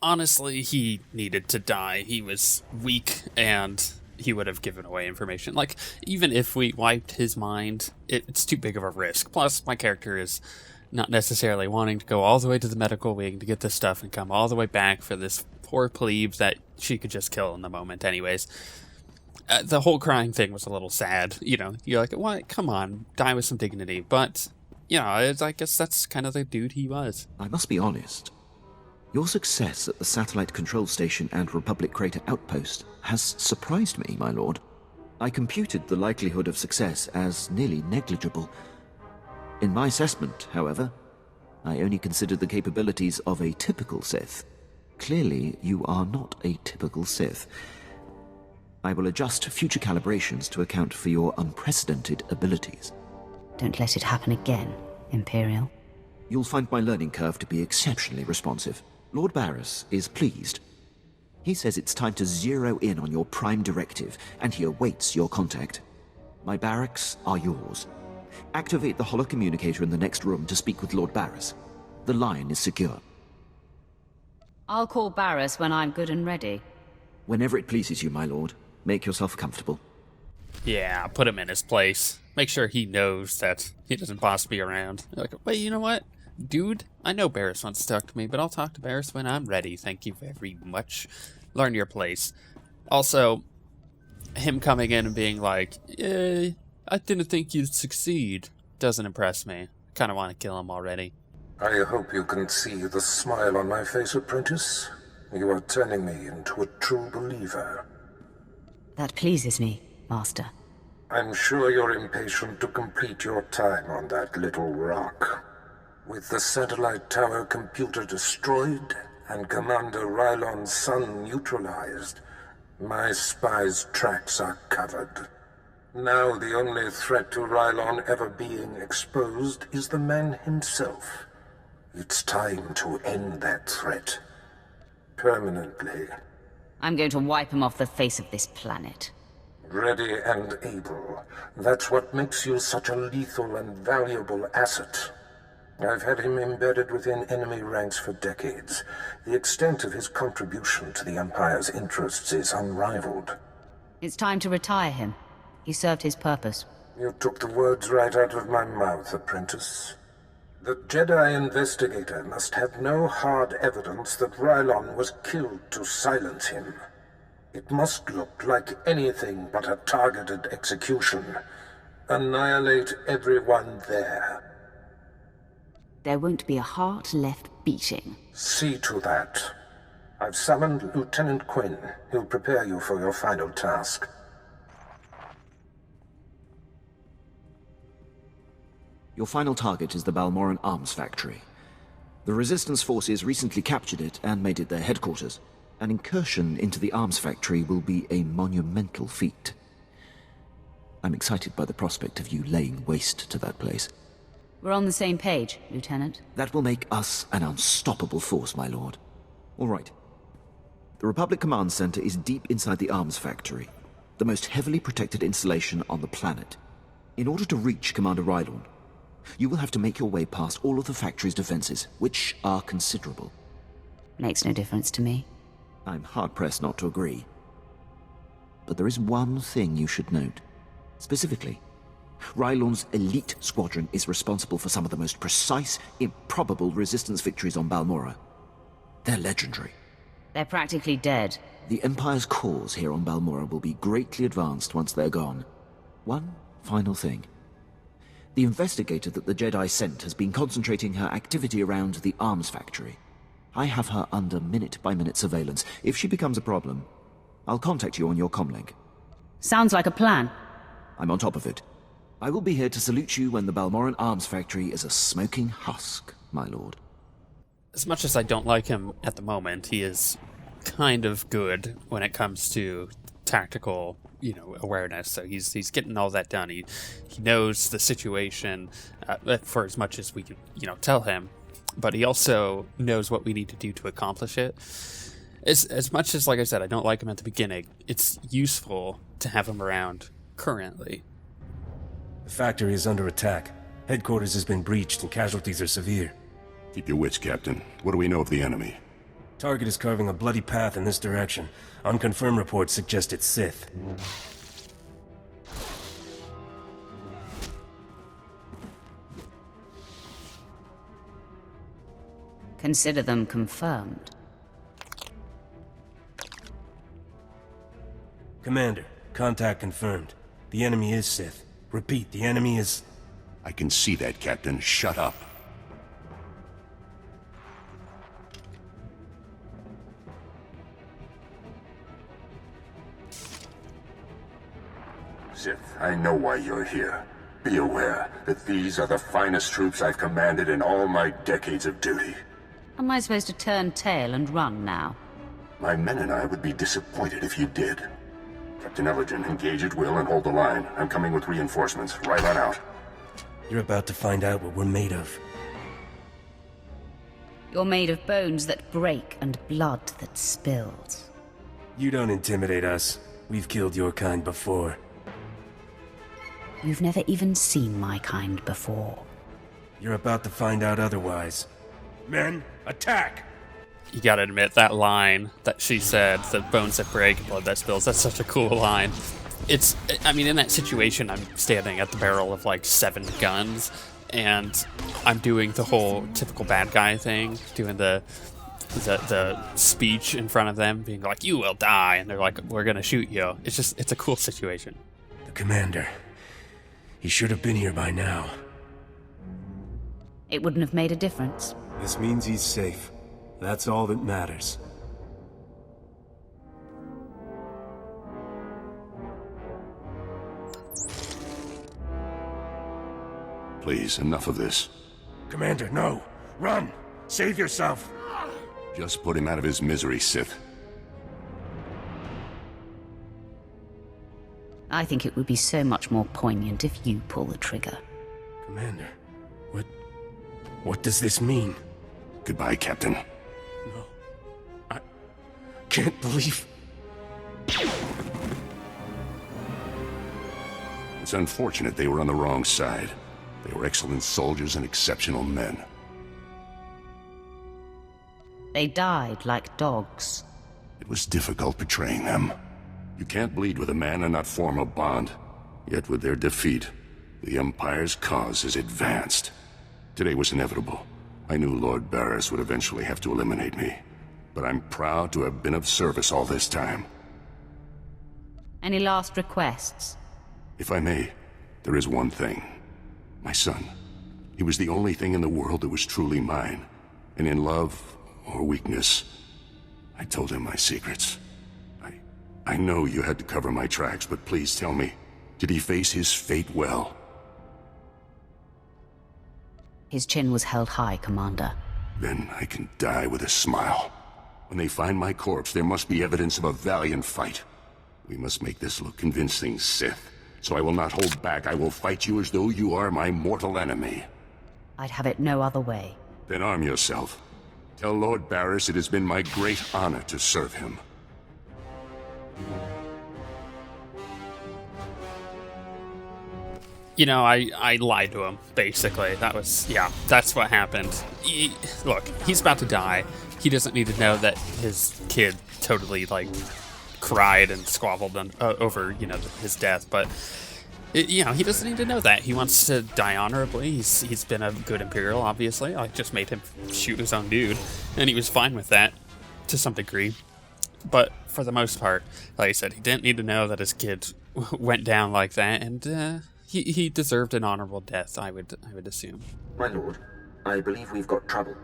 Honestly, he needed to die. He was weak, and he would have given away information. Like, even if we wiped his mind, it's too big of a risk. Plus, my character is not necessarily wanting to go all the way to the medical wing to get this stuff and come all the way back for this poor plebe that she could just kill in the moment anyways. The whole crying thing was a little sad. You know, you're like, what? Come on, die with some dignity. But, you know, I guess that's kind of the dude he was. I must be honest. Your success at the Satellite Control Station and Republic Crater Outpost has surprised me, my lord. I computed the likelihood of success as nearly negligible. In my assessment, however, I only considered the capabilities of a typical Sith. Clearly, you are not a typical Sith. I will adjust future calibrations to account for your unprecedented abilities. Don't let it happen again, Imperial. You'll find my learning curve to be exceptionally responsive. Lord Baras is pleased. He says it's time to zero in on your prime directive, and he awaits your contact. My barracks are yours. Activate the holocommunicator in the next room to speak with Lord Baras. The line is secure. I'll call Baras when I'm good and ready. Whenever it pleases you, my lord. Make yourself comfortable. Yeah, put him in his place. Make sure he knows that he doesn't boss me around. Like, wait, you know what? Dude, I know Baras wants to talk to me, but I'll talk to Baras when I'm ready. Thank you very much. Learn your place. Also, him coming in and being like, I didn't think you'd succeed, doesn't impress me. Kind of want to kill him already. I hope you can see the smile on my face, apprentice. You are turning me into a true believer. That pleases me, Master. I'm sure you're impatient to complete your time on that little rock. With the satellite tower computer destroyed and Commander Rylon's son neutralized, my spy's tracks are covered. Now the only threat to Rylon ever being exposed is the man himself. It's time to end that threat. Permanently. I'm going to wipe him off the face of this planet. Ready and able. That's what makes you such a lethal and valuable asset. I've had him embedded within enemy ranks for decades. The extent of his contribution to the Empire's interests is unrivaled. It's time to retire him. He served his purpose. You took the words right out of my mouth, apprentice. The Jedi investigator must have no hard evidence that Rylon was killed to silence him. It must look like anything but a targeted execution. Annihilate everyone there. There won't be a heart left beating. See to that. I've summoned Lieutenant Quinn. He'll prepare you for your final task. Your final target is the Balmoran Arms Factory. The Resistance forces recently captured it and made it their headquarters. An incursion into the arms factory will be a monumental feat. I'm excited by the prospect of you laying waste to that place. We're on the same page, Lieutenant. That will make us an unstoppable force, my lord. All right. The Republic Command Center is deep inside the arms factory, the most heavily protected installation on the planet. In order to reach Commander Rylon, you will have to make your way past all of the factory's defenses, which are considerable. Makes no difference to me. I'm hard-pressed not to agree. But there is one thing you should note. Specifically, Rylon's elite squadron is responsible for some of the most precise, improbable resistance victories on Balmorra. They're legendary. They're practically dead. The Empire's cause here on Balmorra will be greatly advanced once they're gone. One final thing. The investigator that the Jedi sent has been concentrating her activity around the arms factory. I have her under minute-by-minute surveillance. If she becomes a problem, I'll contact you on your comlink. Sounds like a plan. I'm on top of it. I will be here to salute you when the Balmoran Arms Factory is a smoking husk, my lord. As much as I don't like him at the moment, he is kind of good when it comes to tactical, awareness. So he's getting all that done. He knows the situation for as much as we can, tell him. But he also knows what we need to do to accomplish it. As much as, like I said, I don't like him at the beginning, it's useful to have him around currently. The factory is under attack. Headquarters has been breached and casualties are severe. Keep your wits, Captain. What do we know of the enemy? Target is carving a bloody path in this direction. Unconfirmed reports suggest it's Sith. Consider them confirmed. Commander, contact confirmed. The enemy is Sith. Repeat, the enemy is... I can see that, Captain. Shut up. Sith, I know why you're here. Be aware that these are the finest troops I've commanded in all my decades of duty. Am I supposed to turn tail and run now? My men and I would be disappointed if you did. Captain Ellerton, engage at will and hold the line. I'm coming with reinforcements. Right on out. You're about to find out what we're made of. You're made of bones that break and blood that spills. You don't intimidate us. We've killed your kind before. You've never even seen my kind before. You're about to find out otherwise. Men, attack! You gotta admit, that line that she said, the bones that break, blood that spills, that's such a cool line. I mean, in that situation, I'm standing at the barrel of like 7 guns, and I'm doing the whole typical bad guy thing, doing the speech in front of them, being like, "You will die," and they're like, "We're gonna shoot you." It's a cool situation. The commander. He should have been here by now. It wouldn't have made a difference. This means he's safe. That's all that matters. Please, enough of this. Commander, no! Run! Save yourself! Just put him out of his misery, Sith. I think it would be so much more poignant if you pull the trigger. Commander, what does this mean? Goodbye, Captain. No. I can't believe... It's unfortunate they were on the wrong side. They were excellent soldiers and exceptional men. They died like dogs. It was difficult betraying them. You can't bleed with a man and not form a bond. Yet with their defeat, the Empire's cause has advanced. Today was inevitable. I knew Lord Baras would eventually have to eliminate me. But I'm proud to have been of service all this time. Any last requests? If I may, there is one thing. My son. He was the only thing in the world that was truly mine. And in love or weakness, I told him my secrets. I know you had to cover my tracks, but please tell me, did he face his fate well? His chin was held high, Commander. Then I can die with a smile. When they find my corpse, there must be evidence of a valiant fight. We must make this look convincing, Sith. So I will not hold back. I will fight you as though you are my mortal enemy. I'd have it no other way. Then arm yourself. Tell Lord Baras it has been my great honor to serve him. You know, I lied to him, basically. That's what happened. Look, he's about to die. He doesn't need to know that his kid totally, like, cried and squabbled over, his death, but, he doesn't need to know that. He wants to die honorably. He's been a good Imperial, obviously. I just made him shoot his own dude, and he was fine with that, to some degree. But for the most part, like I said, he didn't need to know that his kid went down like that, and, he deserved an honorable death, I would assume. My lord, I believe we've got trouble.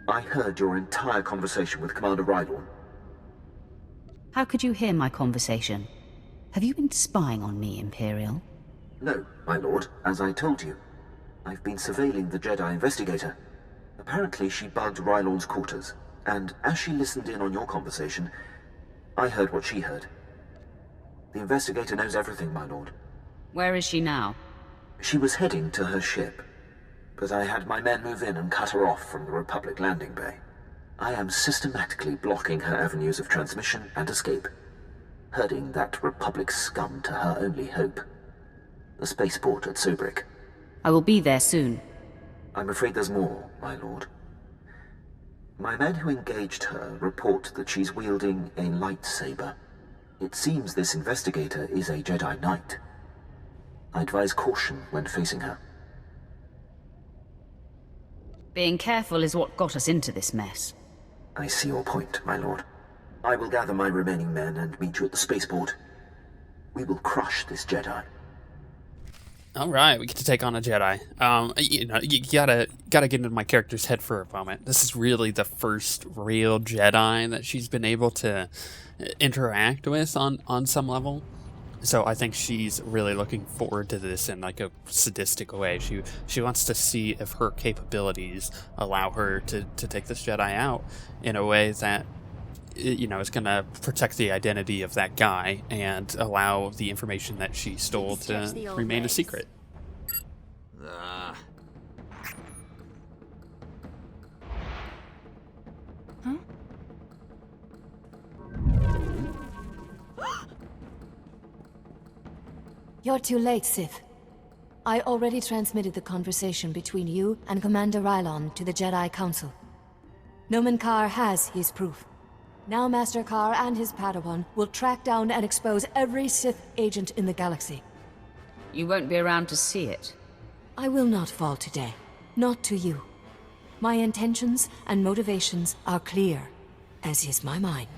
I heard your entire conversation with Commander Rylorn. How could you hear my conversation? Have you been spying on me, Imperial? No, my lord, as I told you. I've been surveilling the Jedi investigator. Apparently she bugged Rylorn's quarters, and as she listened in on your conversation, I heard what she heard. The investigator knows everything, my lord. Where is she now? She was heading to her ship, but I had my men move in and cut her off from the Republic landing bay. I am systematically blocking her avenues of transmission and escape, herding that Republic scum to her only hope, the spaceport at Sobrik. I will be there soon. I'm afraid there's more, my lord. My men who engaged her report that she's wielding a lightsaber. It seems this investigator is a Jedi-knight. I advise caution when facing her. Being careful is what got us into this mess. I see your point, my lord. I will gather my remaining men and meet you at the spaceport. We will crush this Jedi. All right, we get to take on a Jedi. You gotta get into my character's head for a moment. This is really the first real Jedi that she's been able to interact with on some level. So I think she's really looking forward to this in like a sadistic way. She wants to see if her capabilities allow her to take this Jedi out in a way that, you know, is going to protect the identity of that guy and allow the information that she stole to remain a secret. You're too late, Sith. I already transmitted the conversation between you and Commander Rylon to the Jedi Council. Nomen Karr has his proof. Now Master Karr and his Padawan will track down and expose every Sith agent in the galaxy. You won't be around to see it. I will not fall today. Not to you. My intentions and motivations are clear, as is my mind.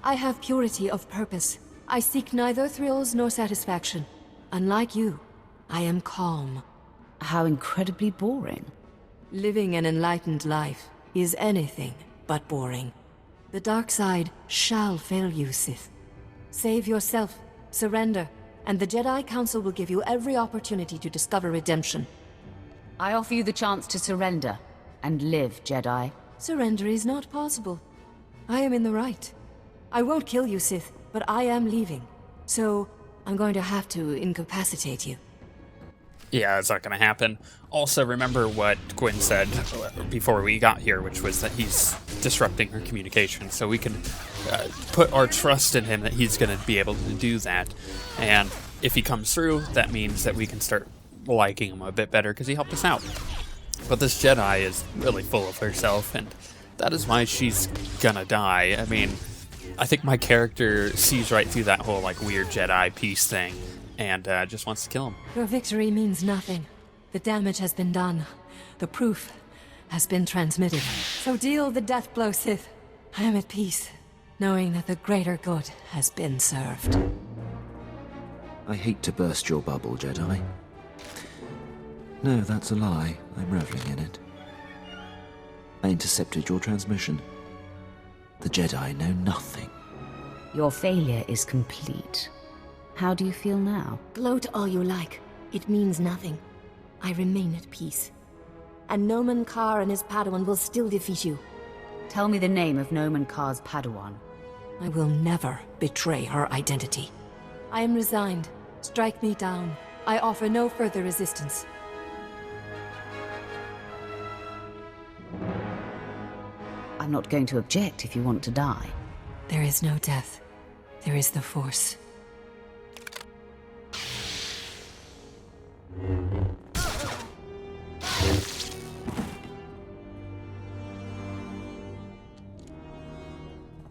I have purity of purpose. I seek neither thrills nor satisfaction. Unlike you, I am calm. How incredibly boring. Living an enlightened life is anything but boring. The dark side shall fail you, Sith. Save yourself, surrender, and the Jedi Council will give you every opportunity to discover redemption. I offer you the chance to surrender and live, Jedi. Surrender is not possible. I am in the right. I won't kill you, Sith, but I am leaving. So, I'm going to have to incapacitate you. Yeah, it's not going to happen. Also, remember what Gwyn said before we got here, which was that he's disrupting her communication, so we can put our trust in him that he's going to be able to do that. And if he comes through, that means that we can start liking him a bit better because he helped us out. But this Jedi is really full of herself, and that is why she's gonna die. I mean, I think my character sees right through that whole like weird Jedi peace thing and just wants to kill him. Your victory means nothing. The damage has been done. The proof has been transmitted. So deal the death blow, Sith. I am at peace, knowing that the greater good has been served. I hate to burst your bubble, Jedi. No, that's a lie. I'm reveling in it. I intercepted your transmission. The Jedi know nothing. Your failure is complete. How do you feel now? Gloat all you like. It means nothing. I remain at peace. And Nomen Karr and his Padawan will still defeat you. Tell me the name of Nomen Karr's Padawan. I will never betray her identity. I am resigned. Strike me down. I offer no further resistance. I'm not going to object if you want to die. There is no death. There is the Force.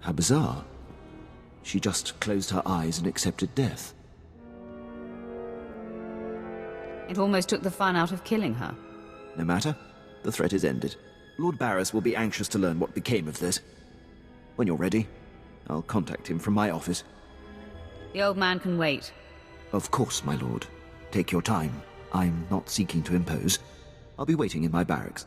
How bizarre. She just closed her eyes and accepted death. It almost took the fun out of killing her. No matter. The threat is ended. Lord Baras will be anxious to learn what became of this. When you're ready, I'll contact him from my office. The old man can wait. Of course, my lord. Take your time. I'm not seeking to impose. I'll be waiting in my barracks.